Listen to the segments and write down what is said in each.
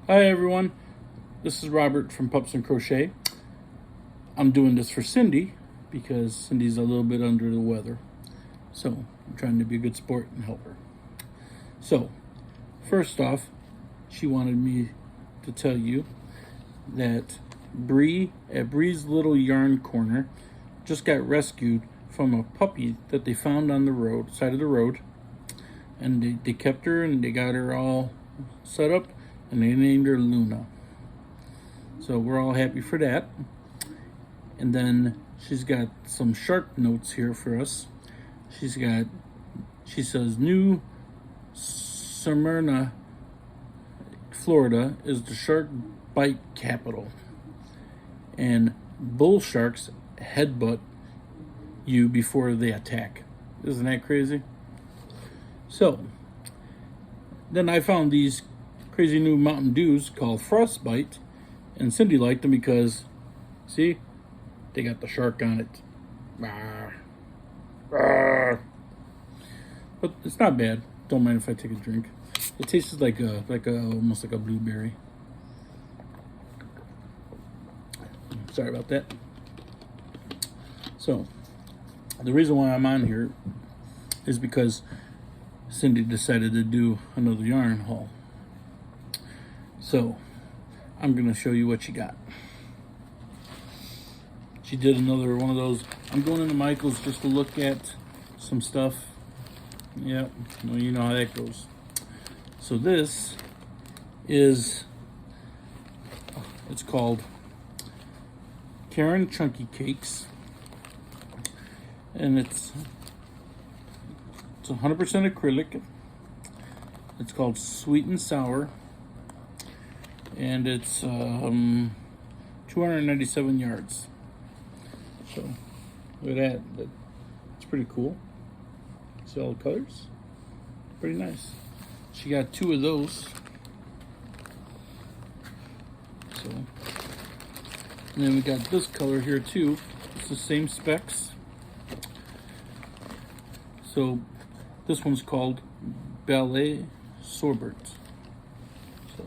Hi everyone, this is Robert from Pups and Crochet. I'm doing this for Cindy because Cindy's a little bit under the weather. So I'm trying to be a good sport and help her. So first off, she wanted me to tell you that Bree at Bree's Little Yarn Corner just got rescued from a puppy that they found on the side of the road. And they kept her and they got her all set up and they named her Luna. So we're all happy for that. And then she's got some shark notes here for us. She says, New Smyrna, Florida is the shark bite capital. And bull sharks headbutt you before they attack. Isn't that crazy? So, then I found these crazy new Mountain Dews called Frostbite, and Cindy liked them because, see, they got the shark on it. Rawr. Rawr. But it's not bad. Don't mind if I take a drink. It tastes like almost like a blueberry. Sorry about that. So, the reason why I'm on here is because Cindy decided to do another yarn haul. So, I'm going to show you what she got. She did another one of those. I'm going into Michael's just to look at some stuff. Yep, well, you know how that goes. So this is, it's called Karen Chunky Cakes. And it's 100% acrylic. It's called Sweet and Sour. And it's 297 yards. So look at that. It's pretty cool. See all the colors? Pretty nice. She got 2 of those. So, and then we got this color here too. It's the same specs. So this one's called Ballet Sorbet. So,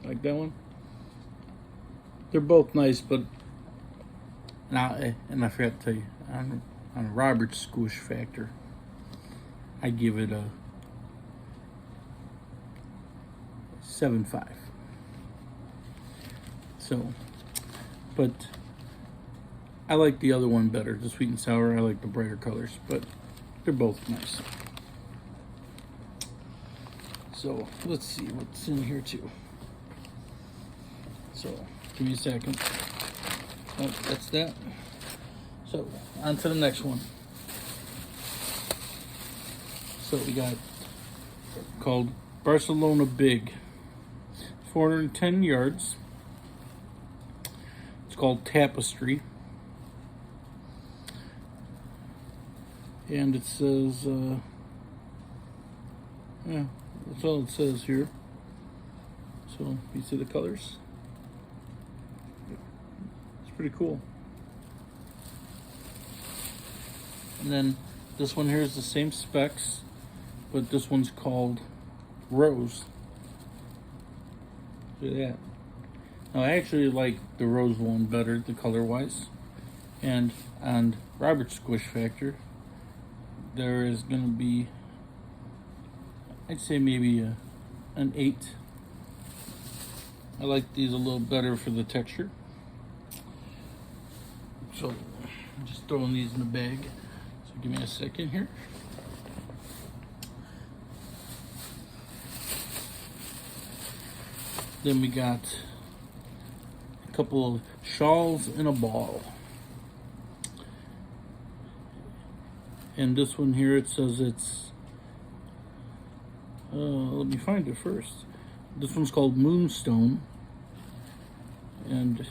like that one. They're both nice, but now, and I forgot to tell you, on Robert's squish factor, I give it a 7.5. So, but I like the other one better, the sweet and sour. I like the brighter colors, but they're both nice. So let's see what's in here too. So give me a second. Oh, that's that. So on to the next one. So we got called Barcelona Big, 410 yards. It's called Tapestry. And it says, yeah, that's all it says here. So you see the colors? It's pretty cool. And then this one here is the same specs, but this one's called Rose. Look at that. Now I actually like the rose one better, the color wise. And on Robert's Squish Factor, there is going to be, I'd say maybe an 8. I like these a little better for the texture. So I'm just throwing these in the bag. So give me a second here. Then we got a couple of shawls in a ball. And this one here, it says it's, let me find it first. This one's called Moonstone. And it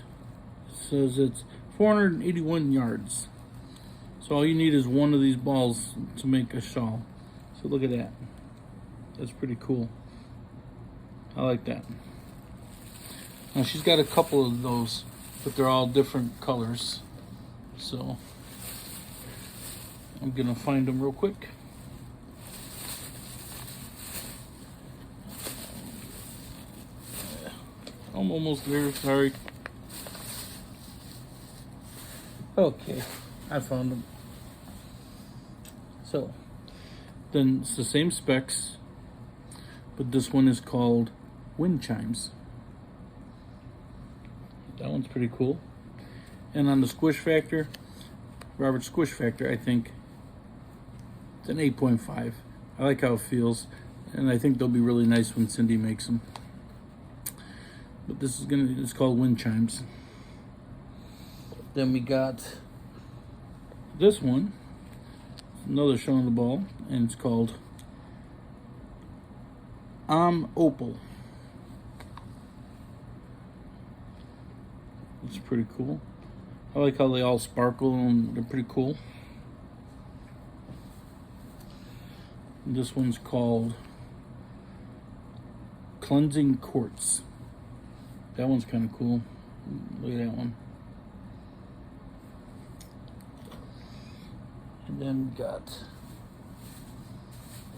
says it's 481 yards. So all you need is one of these balls to make a shawl. So look at that. That's pretty cool. I like that. Now she's got a couple of those, but they're all different colors. So I'm gonna find them real quick. I'm almost there, sorry. Okay, I found them. So, then it's the same specs, but this one is called Wind Chimes. That one's pretty cool. And on the squish factor, Robert squish factor, I think it's an 8.5. I like how it feels, and I think they'll be really nice when Cindy makes them. But this is it's called Wind Chimes. Then we got this one, another show on the ball, and it's called Opal. It's pretty cool. I like how they all sparkle and they're pretty cool. This one's called Cleansing Quartz. That one's kind of cool. Look at that one. And then we got,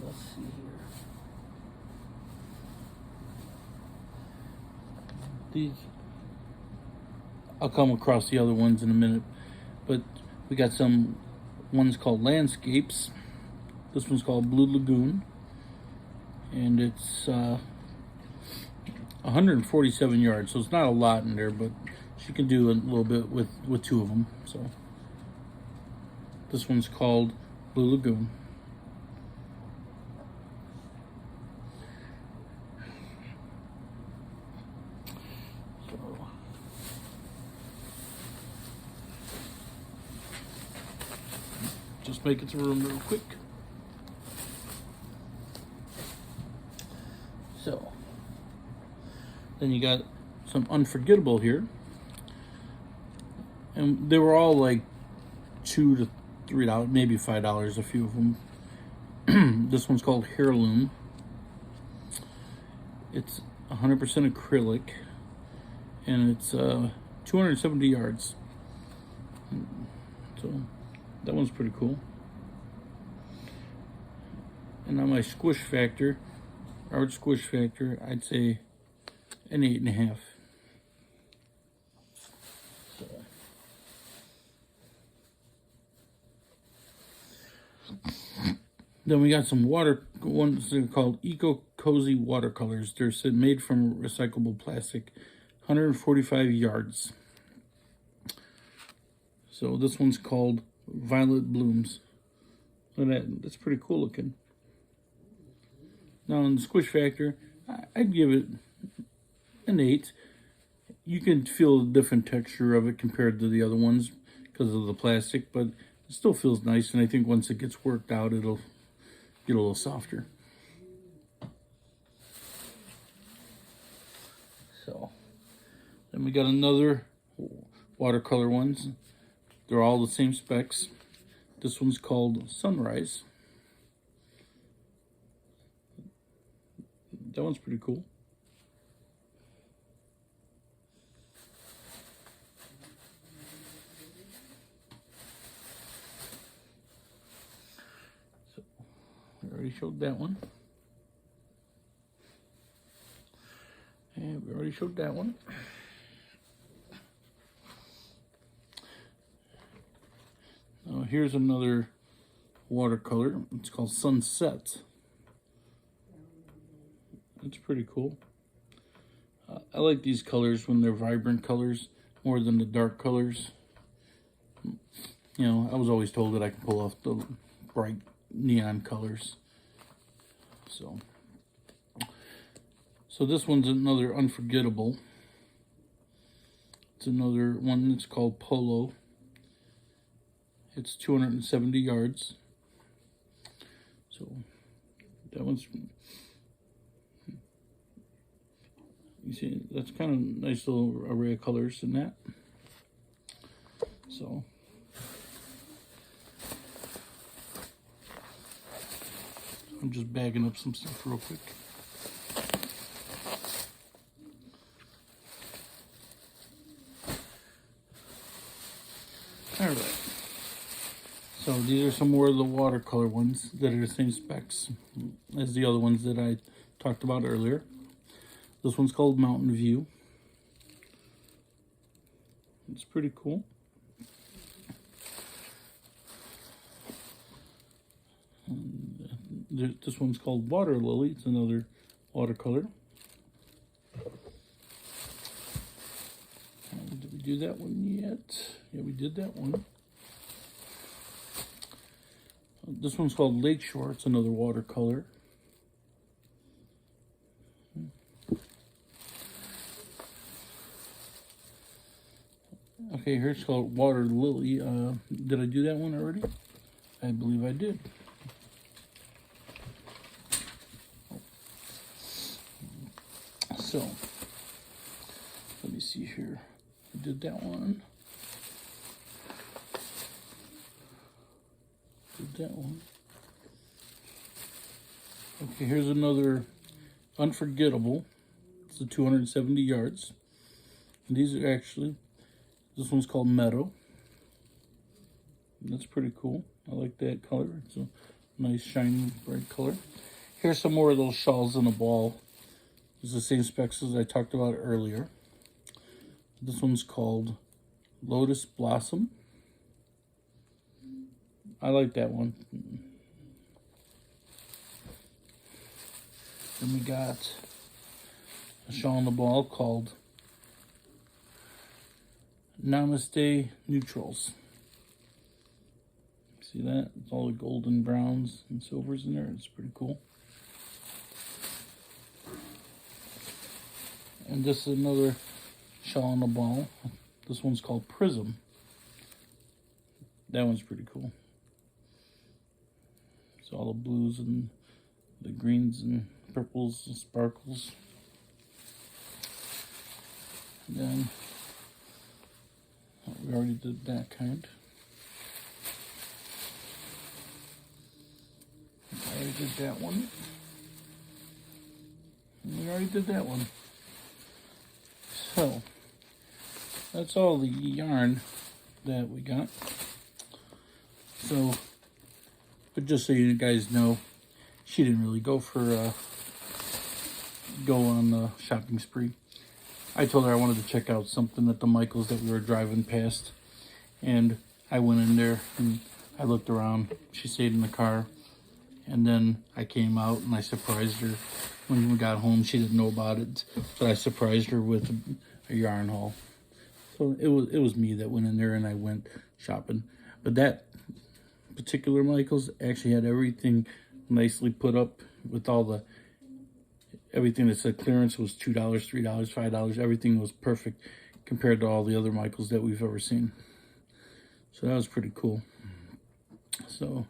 let's see here. These, I'll come across the other ones in a minute, but we got some ones called Landscapes. This one's called Blue Lagoon, and it's 147 yards, so it's not a lot in there, but she can do a little bit with two of them. So this one's called Blue Lagoon. Just make it through them real quick. So, then you got some Unforgettable here. And they were all like $2 to $3, maybe $5, a few of them. This one's called Heirloom. It's 100% acrylic, and it's 270 yards. So that one's pretty cool. And on my squish factor, our squish factor, I'd say an 8.5. So. Then we got some water ones that are called Cozy Watercolors. They're made from recyclable plastic, 145 yards. So this one's called Violet Blooms. Look at that, that's pretty cool looking. Now on the squish factor, I'd give it an 8. You can feel the different texture of it compared to the other ones because of the plastic, but it still feels nice, and I think once it gets worked out, it'll get a little softer. So, then we got another watercolor ones. They're all the same specs. This one's called Sunrise. That one's pretty cool. So, we already showed that one. And we already showed that one. Now here's another watercolor. It's called Sunset. It's pretty cool. I like these colors when they're vibrant colors more than the dark colors. You know, I was always told that I can pull off the bright neon colors. So this one's another Unforgettable. It's another one that's called Polo. It's 270 yards. So that one's, you see, that's kind of nice little array of colors in that. So I'm just bagging up some stuff real quick. All right. So these are some more of the watercolor ones that are the same specs as the other ones that I talked about earlier. This one's called Mountain View. It's pretty cool. This one's called Water Lily. It's another watercolor. Did we do that one yet? Yeah, we did that one. This one's called Lakeshore. It's another watercolor. Okay, here's called Water Lily. Did I do that one already? I believe I did. So, let me see here. I did that one. Did that one. Okay, here's another Unforgettable. It's the 270 yards. And these are actually, this one's called Meadow. That's pretty cool. I like that color. It's a nice, shiny, bright color. Here's some more of those shawls in a ball. It's the same specs as I talked about earlier. This one's called Lotus Blossom. I like that one. Then we got a shawl in the ball called Namaste Neutrals. See that? It's all the golden browns and silvers in there. It's pretty cool. And this is another shawl on the ball. This one's called Prism. That one's pretty cool. It's all the blues and the greens and purples and sparkles. And then we already did that kind. I already did that one. And we already did that one. So, that's all the yarn that we got. So, but just so you guys know, she didn't really go on the shopping spree. I told her I wanted to check out something at the Michaels that we were driving past. And I went in there and I looked around. She stayed in the car. And then I came out and I surprised her. When we got home, she didn't know about it, but I surprised her with a yarn haul. So it was me that went in there and I went shopping. But that particular Michaels actually had everything nicely put up with all everything that said clearance was $2, $3, $5. Everything was perfect compared to all the other Michaels that we've ever seen. So that was pretty cool. So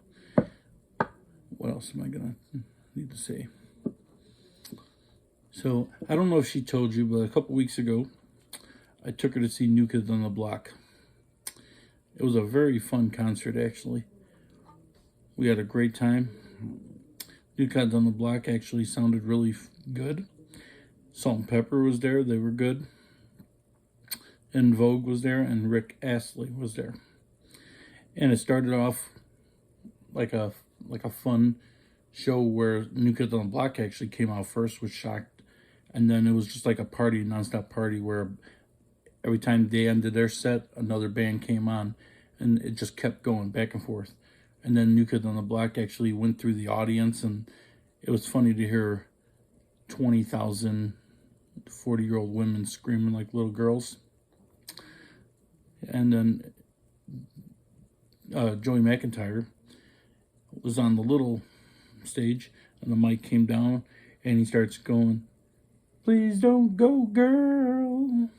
what else am I gonna need to say? So, I don't know if she told you, but a couple weeks ago, I took her to see New Kids on the Block. It was a very fun concert, actually. We had a great time. New Kids on the Block actually sounded really good. Salt and Pepper was there. They were good. En Vogue was there, and Rick Astley was there. And it started off like a fun show where New Kids on the Block actually came out first, which shocked. And then it was just like a party, nonstop party, where every time they ended their set, another band came on, and it just kept going back and forth. And then New Kids on the Block actually went through the audience, and it was funny to hear 20,000 40-year-old women screaming like little girls. And then Joey McIntyre was on the little stage, and the mic came down, and he starts going, "Please don't go, girl."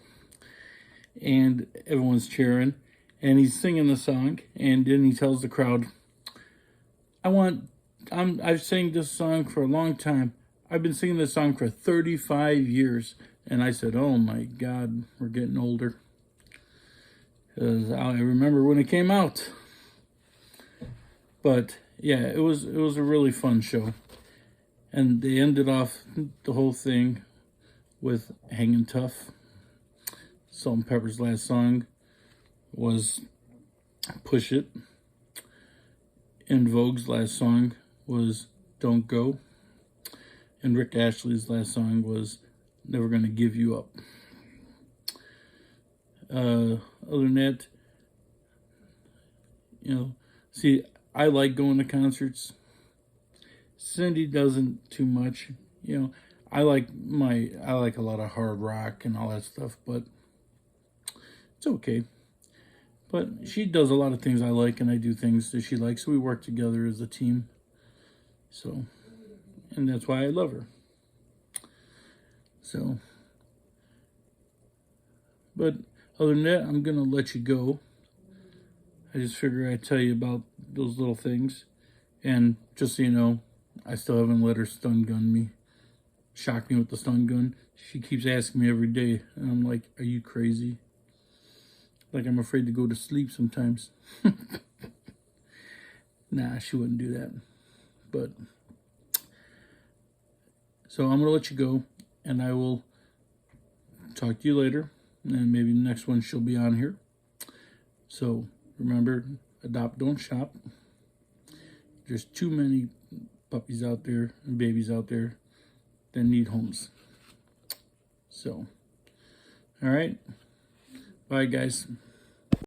And everyone's cheering, and he's singing the song, and then he tells the crowd, I've sang this song for a long time. I've been singing this song for 35 years. And I said, oh my God, we're getting older. 'Cause I remember when it came out. But yeah, it was a really fun show. And they ended off the whole thing with Hangin' Tough. Salt and Pepper's last song was Push It. En Vogue's last song was Don't Go. And Rick Astley's last song was Never Gonna Give You Up. Other than that, you know, see, I like going to concerts. Cindy doesn't too much. You know, I like a lot of hard rock and all that stuff, but it's okay. But she does a lot of things I like, and I do things that she likes. So we work together as a team. So, and that's why I love her. So, but other than that, I'm gonna let you go. I just figure I'd tell you about those little things. And just so you know, I still haven't let her stun gun me. Shock me with the stun gun. She keeps asking me every day. And I'm like, are you crazy? Like I'm afraid to go to sleep sometimes. Nah, she wouldn't do that. But, so I'm going to let you go. And I will talk to you later. And maybe the next one she'll be on here. So remember, adopt, don't shop. There's too many puppies out there and babies out there that need homes. So, all right. Bye, guys.